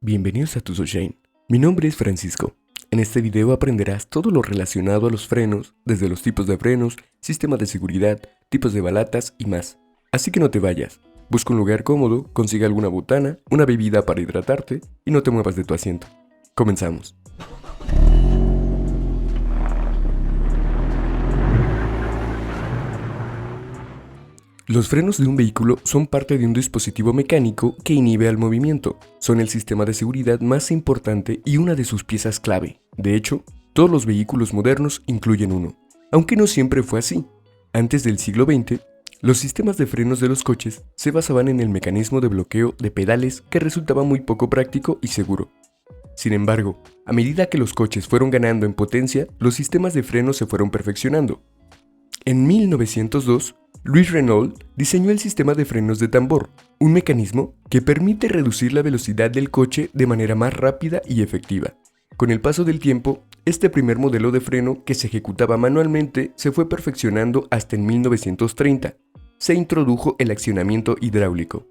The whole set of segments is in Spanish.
Bienvenidos a TuSoShine. Mi nombre es Francisco. En este video aprenderás todo lo relacionado a los frenos, desde los tipos de frenos, sistemas de seguridad, tipos de balatas y más. Así que no te vayas. Busca un lugar cómodo, consigue alguna botana, una bebida para hidratarte y no te muevas de tu asiento. Comenzamos. Los frenos de un vehículo son parte de un dispositivo mecánico que inhibe al movimiento. Son el sistema de seguridad más importante y una de sus piezas clave. De hecho, todos los vehículos modernos incluyen uno. Aunque no siempre fue así. Antes del siglo XX, los sistemas de frenos de los coches se basaban en el mecanismo de bloqueo de pedales que resultaba muy poco práctico y seguro. Sin embargo, a medida que los coches fueron ganando en potencia, los sistemas de frenos se fueron perfeccionando. En 1902, Louis Renault diseñó el sistema de frenos de tambor, un mecanismo que permite reducir la velocidad del coche de manera más rápida y efectiva. Con el paso del tiempo, este primer modelo de freno que se ejecutaba manualmente se fue perfeccionando hasta en 1930. Se introdujo el accionamiento hidráulico.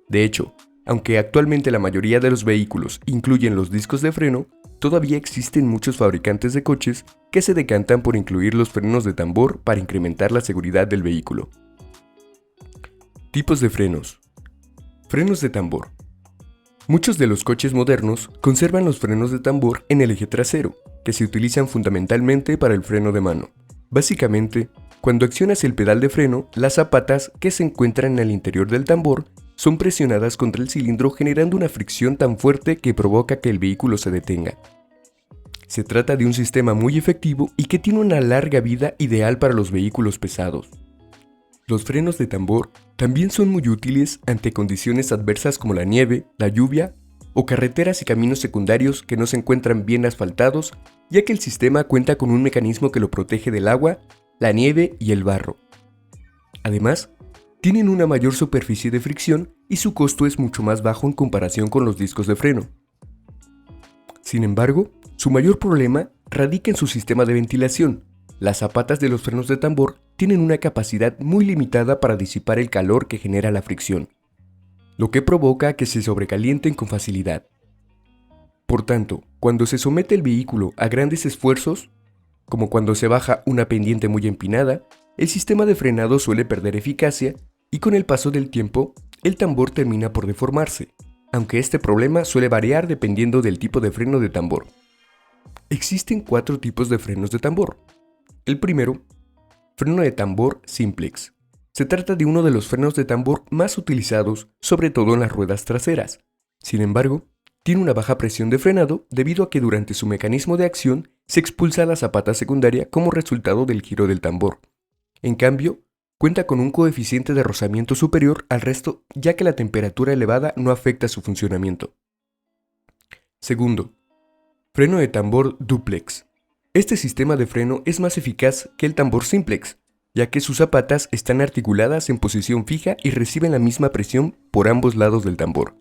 De hecho, aunque actualmente la mayoría de los vehículos incluyen los discos de freno, todavía existen muchos fabricantes de coches que se decantan por incluir los frenos de tambor para incrementar la seguridad del vehículo. Tipos de frenos. Frenos de tambor. Muchos de los coches modernos conservan los frenos de tambor en el eje trasero, que se utilizan fundamentalmente para el freno de mano. Básicamente, cuando accionas el pedal de freno, las zapatas que se encuentran en el interior del tambor son presionadas contra el cilindro generando una fricción tan fuerte que provoca que el vehículo se detenga. Se trata de un sistema muy efectivo y que tiene una larga vida ideal para los vehículos pesados. Los frenos de tambor también son muy útiles ante condiciones adversas como la nieve, la lluvia o carreteras y caminos secundarios que no se encuentran bien asfaltados, ya que el sistema cuenta con un mecanismo que lo protege del agua, la nieve y el barro. Además, tienen una mayor superficie de fricción y su costo es mucho más bajo en comparación con los discos de freno. Sin embargo, su mayor problema radica en su sistema de ventilación. Las zapatas de los frenos de tambor tienen una capacidad muy limitada para disipar el calor que genera la fricción, lo que provoca que se sobrecalienten con facilidad. Por tanto, cuando se somete el vehículo a grandes esfuerzos, como cuando se baja una pendiente muy empinada, el sistema de frenado suele perder eficacia y con el paso del tiempo, el tambor termina por deformarse, aunque este problema suele variar dependiendo del tipo de freno de tambor. Existen 4 tipos de frenos de tambor. El primero, freno de tambor simplex. Se trata de uno de los frenos de tambor más utilizados, sobre todo en las ruedas traseras. Sin embargo, tiene una baja presión de frenado debido a que durante su mecanismo de acción se expulsa la zapata secundaria como resultado del giro del tambor. En cambio, cuenta con un coeficiente de rozamiento superior al resto, ya que la temperatura elevada no afecta su funcionamiento. Segundo, freno de tambor duplex. Este sistema de freno es más eficaz que el tambor simplex, ya que sus zapatas están articuladas en posición fija y reciben la misma presión por ambos lados del tambor.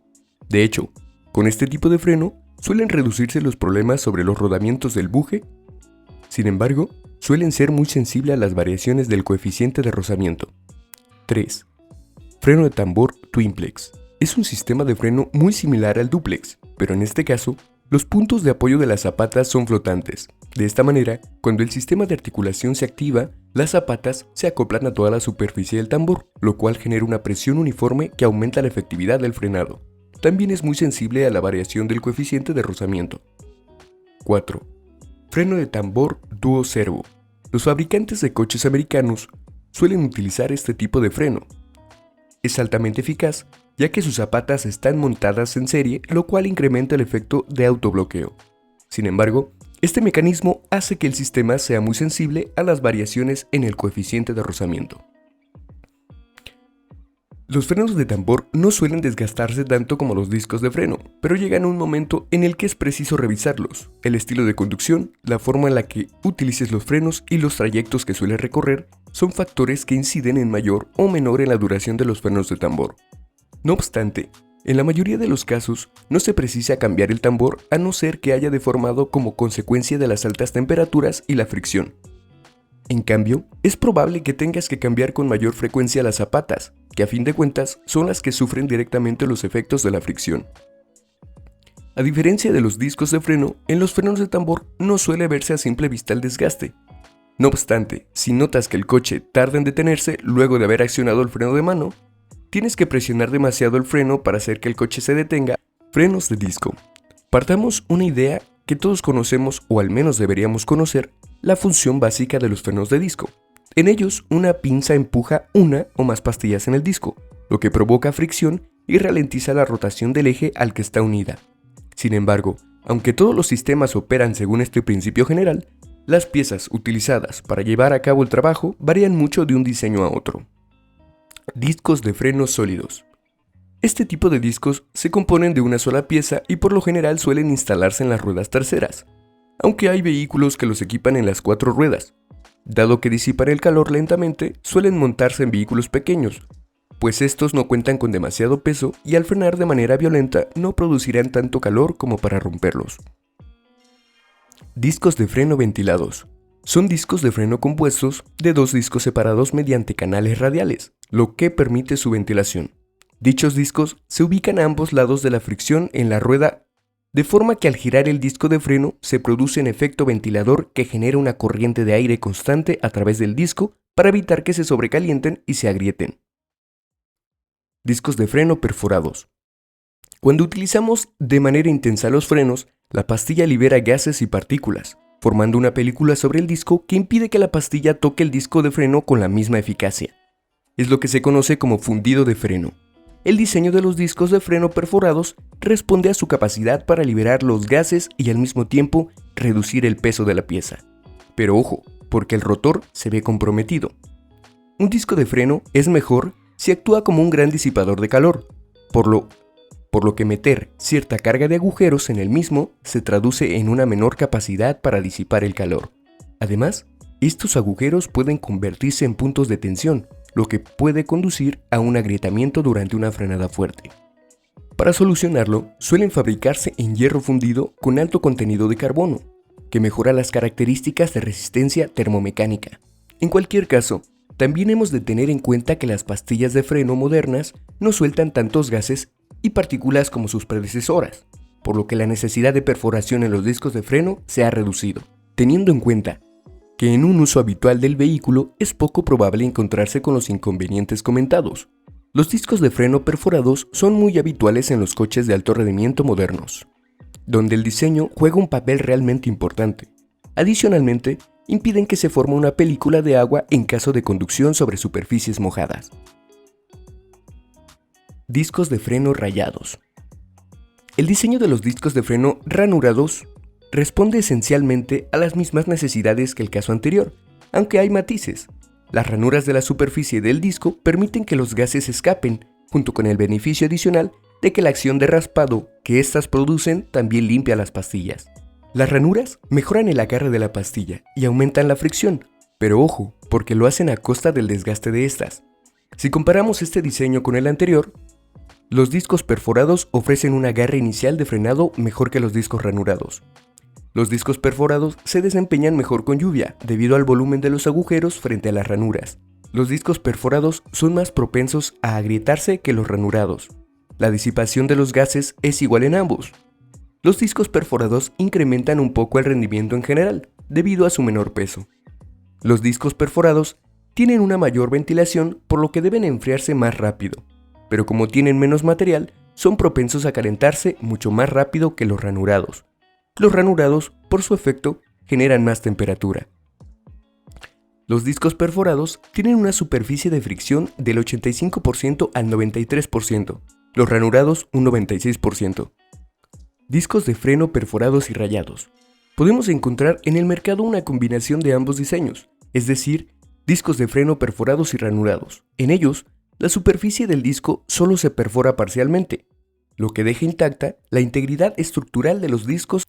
De hecho, con este tipo de freno suelen reducirse los problemas sobre los rodamientos del buje. Sin embargo, suelen ser muy sensibles a las variaciones del coeficiente de rozamiento. 3. Freno de tambor twinplex. Es un sistema de freno muy similar al duplex, pero en este caso, los puntos de apoyo de las zapatas son flotantes. De esta manera, cuando el sistema de articulación se activa, las zapatas se acoplan a toda la superficie del tambor, lo cual genera una presión uniforme que aumenta la efectividad del frenado. También es muy sensible a la variación del coeficiente de rozamiento. 4. Freno de tambor duo servo. Los fabricantes de coches americanos suelen utilizar este tipo de freno. Es altamente eficaz, ya que sus zapatas están montadas en serie, lo cual incrementa el efecto de autobloqueo. Sin embargo, este mecanismo hace que el sistema sea muy sensible a las variaciones en el coeficiente de rozamiento. Los frenos de tambor no suelen desgastarse tanto como los discos de freno, pero llegan a un momento en el que es preciso revisarlos. El estilo de conducción, la forma en la que utilices los frenos y los trayectos que sueles recorrer son factores que inciden en mayor o menor en la duración de los frenos de tambor. No obstante, en la mayoría de los casos no se precisa cambiar el tambor a no ser que haya deformado como consecuencia de las altas temperaturas y la fricción. En cambio, es probable que tengas que cambiar con mayor frecuencia las zapatas, que a fin de cuentas son las que sufren directamente los efectos de la fricción. A diferencia de los discos de freno, en los frenos de tambor no suele verse a simple vista el desgaste. No obstante, si notas que el coche tarda en detenerse luego de haber accionado el freno de mano, tienes que presionar demasiado el freno para hacer que el coche se detenga. Frenos de disco. Partamos una idea que todos conocemos, o al menos deberíamos conocer, la función básica de los frenos de disco. En ellos, una pinza empuja una o más pastillas en el disco, lo que provoca fricción y ralentiza la rotación del eje al que está unida. Sin embargo, aunque todos los sistemas operan según este principio general, las piezas utilizadas para llevar a cabo el trabajo varían mucho de un diseño a otro. Discos de frenos sólidos. Este tipo de discos se componen de una sola pieza y por lo general suelen instalarse en las ruedas traseras, aunque hay vehículos que los equipan en las 4 ruedas. Dado que disipan el calor lentamente, suelen montarse en vehículos pequeños, pues estos no cuentan con demasiado peso y al frenar de manera violenta no producirán tanto calor como para romperlos. Discos de freno ventilados. Son discos de freno compuestos de 2 discos separados mediante canales radiales, lo que permite su ventilación. Dichos discos se ubican a ambos lados de la fricción en la rueda, de forma que al girar el disco de freno se produce un efecto ventilador que genera una corriente de aire constante a través del disco para evitar que se sobrecalienten y se agrieten. Discos de freno perforados. Cuando utilizamos de manera intensa los frenos, la pastilla libera gases y partículas, formando una película sobre el disco que impide que la pastilla toque el disco de freno con la misma eficacia. Es lo que se conoce como fundido de freno. El diseño de los discos de freno perforados responde a su capacidad para liberar los gases y al mismo tiempo reducir el peso de la pieza. Pero ojo, porque el rotor se ve comprometido. Un disco de freno es mejor si actúa como un gran disipador de calor, por lo que meter cierta carga de agujeros en el mismo se traduce en una menor capacidad para disipar el calor. Además, estos agujeros pueden convertirse en puntos de tensión, lo que puede conducir a un agrietamiento durante una frenada fuerte. Para solucionarlo, suelen fabricarse en hierro fundido con alto contenido de carbono, que mejora las características de resistencia termomecánica. En cualquier caso, también hemos de tener en cuenta que las pastillas de freno modernas no sueltan tantos gases y partículas como sus predecesoras, por lo que la necesidad de perforación en los discos de freno se ha reducido, teniendo en cuenta que en un uso habitual del vehículo es poco probable encontrarse con los inconvenientes comentados. Los discos de freno perforados son muy habituales en los coches de alto rendimiento modernos, donde el diseño juega un papel realmente importante. Adicionalmente, impiden que se forme una película de agua en caso de conducción sobre superficies mojadas. Discos de freno rayados. El diseño de los discos de freno ranurados responde esencialmente a las mismas necesidades que el caso anterior, aunque hay matices. Las ranuras de la superficie del disco permiten que los gases escapen, junto con el beneficio adicional de que la acción de raspado que éstas producen también limpia las pastillas. Las ranuras mejoran el agarre de la pastilla y aumentan la fricción, pero ojo, porque lo hacen a costa del desgaste de estas. Si comparamos este diseño con el anterior, los discos perforados ofrecen un agarre inicial de frenado mejor que los discos ranurados. Los discos perforados se desempeñan mejor con lluvia debido al volumen de los agujeros frente a las ranuras. Los discos perforados son más propensos a agrietarse que los ranurados. La disipación de los gases es igual en ambos. Los discos perforados incrementan un poco el rendimiento en general, debido a su menor peso. Los discos perforados tienen una mayor ventilación, por lo que deben enfriarse más rápido, pero como tienen menos material, son propensos a calentarse mucho más rápido que los ranurados. Los ranurados, por su efecto, generan más temperatura. Los discos perforados tienen una superficie de fricción del 85% al 93%, los ranurados un 96%. Discos de freno perforados y rayados. Podemos encontrar en el mercado una combinación de ambos diseños, es decir, discos de freno perforados y ranurados. En ellos, la superficie del disco solo se perfora parcialmente, lo que deja intacta la integridad estructural de los discos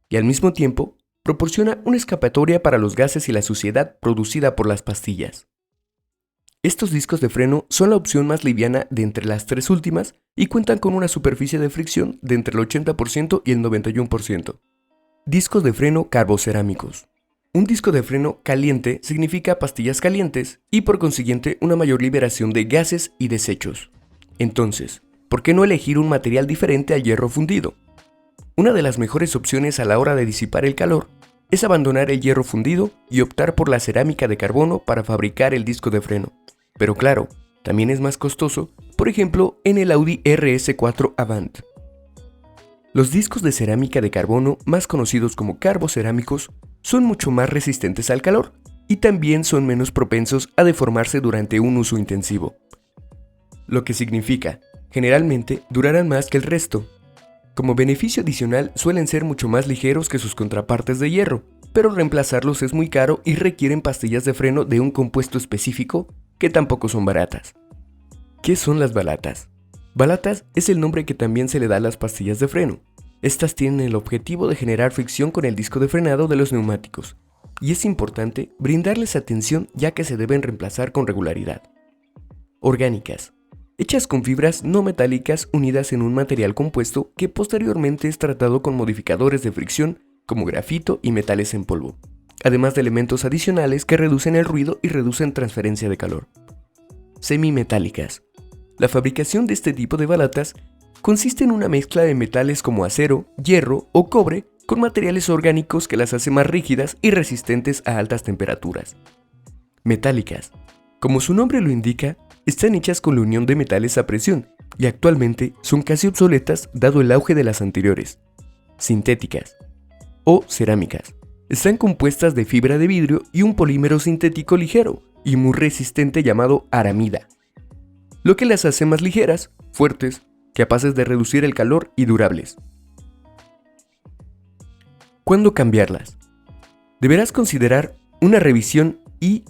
y al mismo tiempo proporciona una escapatoria para los gases y la suciedad producida por las pastillas. Estos discos de freno son la opción más liviana de entre las tres últimas y cuentan con una superficie de fricción de entre el 80% y el 91%. Discos de freno carbocerámicos. Un disco de freno caliente significa pastillas calientes y por consiguiente una mayor liberación de gases y desechos. Entonces, ¿por qué no elegir un material diferente al hierro fundido? una de las mejores opciones a la hora de disipar el calor es abandonar el hierro fundido y optar por la cerámica de carbono para fabricar el disco de freno. Pero claro, también es más costoso, por ejemplo, en el Audi RS4 Avant. Los discos de cerámica de carbono, más conocidos como carbocerámicos, son mucho más resistentes al calor y también son menos propensos a deformarse durante un uso intensivo. Lo que significa, generalmente, durarán más que el resto. Como beneficio adicional, suelen ser mucho más ligeros que sus contrapartes de hierro, pero reemplazarlos es muy caro y requieren pastillas de freno de un compuesto específico que tampoco son baratas. ¿Qué son las balatas? Balatas es el nombre que también se le da a las pastillas de freno. Estas tienen el objetivo de generar fricción con el disco de frenado de los neumáticos, y es importante brindarles atención ya que se deben reemplazar con regularidad. Orgánicas. Hechas con fibras no metálicas unidas en un material compuesto que posteriormente es tratado con modificadores de fricción como grafito y metales en polvo, además de elementos adicionales que reducen el ruido y reducen transferencia de calor. Semimetálicas. La fabricación de este tipo de balatas consiste en una mezcla de metales como acero, hierro o cobre con materiales orgánicos que las hace más rígidas y resistentes a altas temperaturas. Metálicas. Como su nombre lo indica, están hechas con la unión de metales a presión y actualmente son casi obsoletas dado el auge de las anteriores. Sintéticas o cerámicas. Están compuestas de fibra de vidrio y un polímero sintético ligero y muy resistente llamado aramida, lo que las hace más ligeras, fuertes, capaces de reducir el calor y durables. ¿Cuándo cambiarlas? Deberás considerar una revisión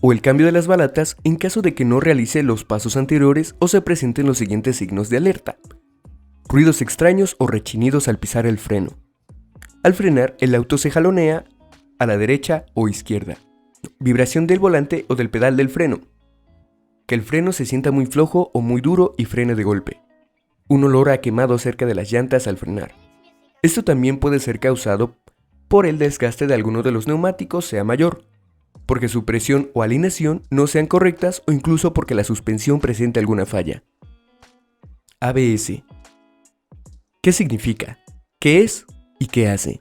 o el cambio de las balatas en caso de que no realice los pasos anteriores o se presenten los siguientes signos de alerta: ruidos extraños o rechinidos al pisar el freno. Al frenar, el auto se jalonea a la derecha o izquierda. Vibración del volante o del pedal del freno. Que el freno se sienta muy flojo o muy duro y frene de golpe. Un olor a quemado cerca de las llantas al frenar. Esto también puede ser causado por el desgaste de alguno de los neumáticos sea mayor, porque su presión o alineación no sean correctas o incluso porque la suspensión presente alguna falla. ABS. ¿Qué significa? ¿Qué es? ¿Y qué hace?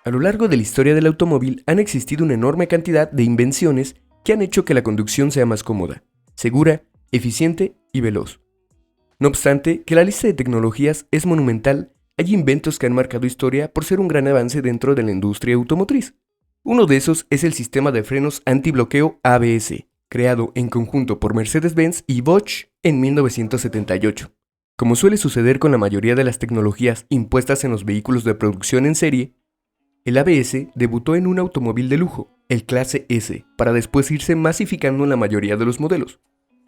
A lo largo de la historia del automóvil han existido una enorme cantidad de invenciones que han hecho que la conducción sea más cómoda, segura, eficiente y veloz. No obstante, que la lista de tecnologías es monumental, hay inventos que han marcado historia por ser un gran avance dentro de la industria automotriz. Uno de esos es el sistema de frenos antibloqueo ABS, creado en conjunto por Mercedes-Benz y Bosch en 1978. Como suele suceder con la mayoría de las tecnologías impuestas en los vehículos de producción en serie, el ABS debutó en un automóvil de lujo, el Clase S, para después irse masificando en la mayoría de los modelos.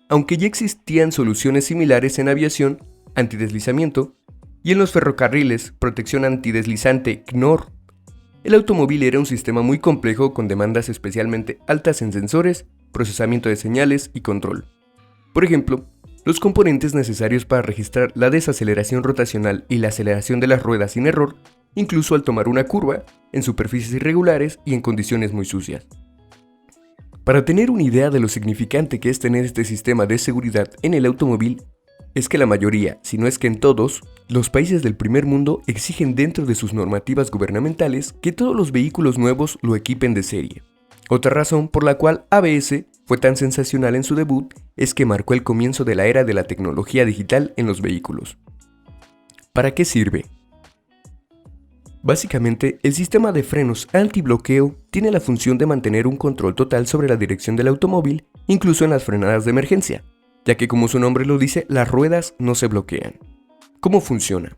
Aunque ya existían soluciones similares en aviación, antideslizamiento, y en los ferrocarriles, protección antideslizante CNOR, el automóvil era un sistema muy complejo con demandas especialmente altas en sensores, procesamiento de señales y control. Por ejemplo, los componentes necesarios para registrar la desaceleración rotacional y la aceleración de las ruedas sin error, incluso al tomar una curva, en superficies irregulares y en condiciones muy sucias. Para tener una idea de lo significante que es tener este sistema de seguridad en el automóvil, es que la mayoría, si no es que en todos, los países del primer mundo exigen dentro de sus normativas gubernamentales que todos los vehículos nuevos lo equipen de serie. Otra razón por la cual ABS fue tan sensacional en su debut es que marcó el comienzo de la era de la tecnología digital en los vehículos. ¿Para qué sirve? Básicamente, el sistema de frenos antibloqueo tiene la función de mantener un control total sobre la dirección del automóvil, incluso en las frenadas de emergencia, ya que como su nombre lo dice, las ruedas no se bloquean. ¿Cómo funciona?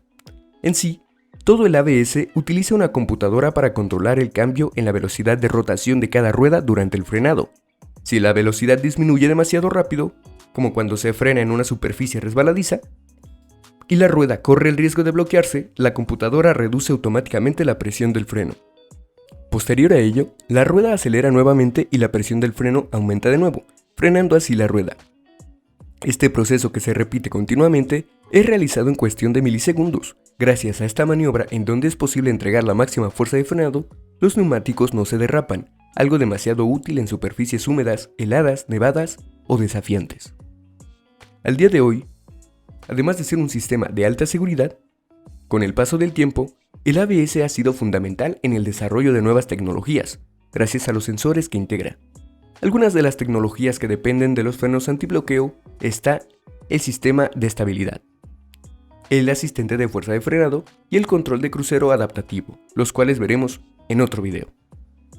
En sí, todo el ABS utiliza una computadora para controlar el cambio en la velocidad de rotación de cada rueda durante el frenado. Si la velocidad disminuye demasiado rápido, como cuando se frena en una superficie resbaladiza, y la rueda corre el riesgo de bloquearse, la computadora reduce automáticamente la presión del freno. Posterior a ello, la rueda acelera nuevamente y la presión del freno aumenta de nuevo, frenando así la rueda. Este proceso, que se repite continuamente, es realizado en cuestión de milisegundos. Gracias a esta maniobra, en donde es posible entregar la máxima fuerza de frenado, los neumáticos no se derrapan, algo demasiado útil en superficies húmedas, heladas, nevadas o desafiantes. Al día de hoy, además de ser un sistema de alta seguridad, Con el paso del tiempo, el ABS ha sido fundamental en el desarrollo de nuevas tecnologías, gracias a los sensores que integra. Algunas de las tecnologías que dependen de los frenos antibloqueo está el sistema de estabilidad, el asistente de fuerza de frenado y el control de crucero adaptativo, los cuales veremos en otro video.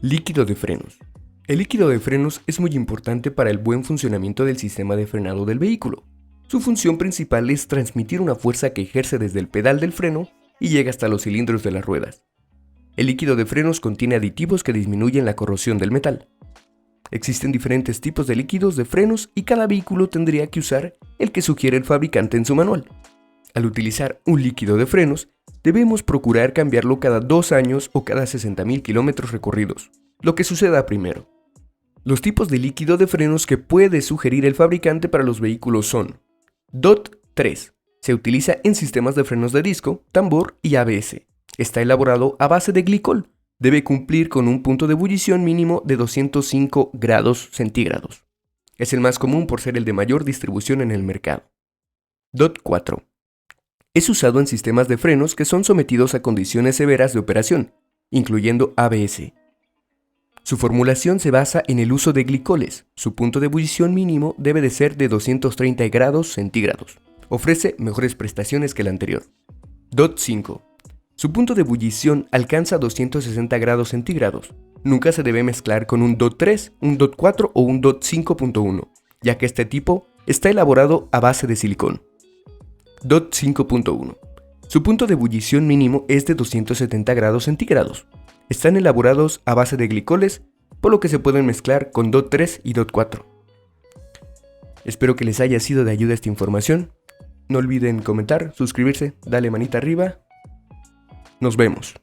Líquido de frenos. El líquido de frenos es muy importante para el buen funcionamiento del sistema de frenado del vehículo. Su función principal es transmitir una fuerza que ejerce desde el pedal del freno y llega hasta los cilindros de las ruedas. El líquido de frenos contiene aditivos que disminuyen la corrosión del metal. Existen diferentes tipos de líquidos de frenos y cada vehículo tendría que usar el que sugiere el fabricante en su manual. Al utilizar un líquido de frenos, debemos procurar cambiarlo cada 2 años o cada 60.000 kilómetros recorridos, lo que suceda primero. Los tipos de líquido de frenos que puede sugerir el fabricante para los vehículos son DOT 3. Se utiliza en sistemas de frenos de disco, tambor y ABS. Está elaborado a base de glicol. Debe cumplir con un punto de ebullición mínimo de 205 grados centígrados. Es el más común por ser el de mayor distribución en el mercado. DOT 4. Es usado en sistemas de frenos que son sometidos a condiciones severas de operación, incluyendo ABS. Su formulación se basa en el uso de glicoles. Su punto de ebullición mínimo debe de ser de 230 grados centígrados. Ofrece mejores prestaciones que el anterior. DOT 5. Su punto de ebullición alcanza 260 grados centígrados. Nunca se debe mezclar con un DOT 3, un DOT 4 o un DOT 5.1, ya que este tipo está elaborado a base de silicón. DOT 5.1. Su punto de ebullición mínimo es de 270 grados centígrados. Están elaborados a base de glicoles, por lo que se pueden mezclar con DOT 3 y DOT 4. Espero que les haya sido de ayuda esta información. No olviden comentar, suscribirse, darle manita arriba. Nos vemos.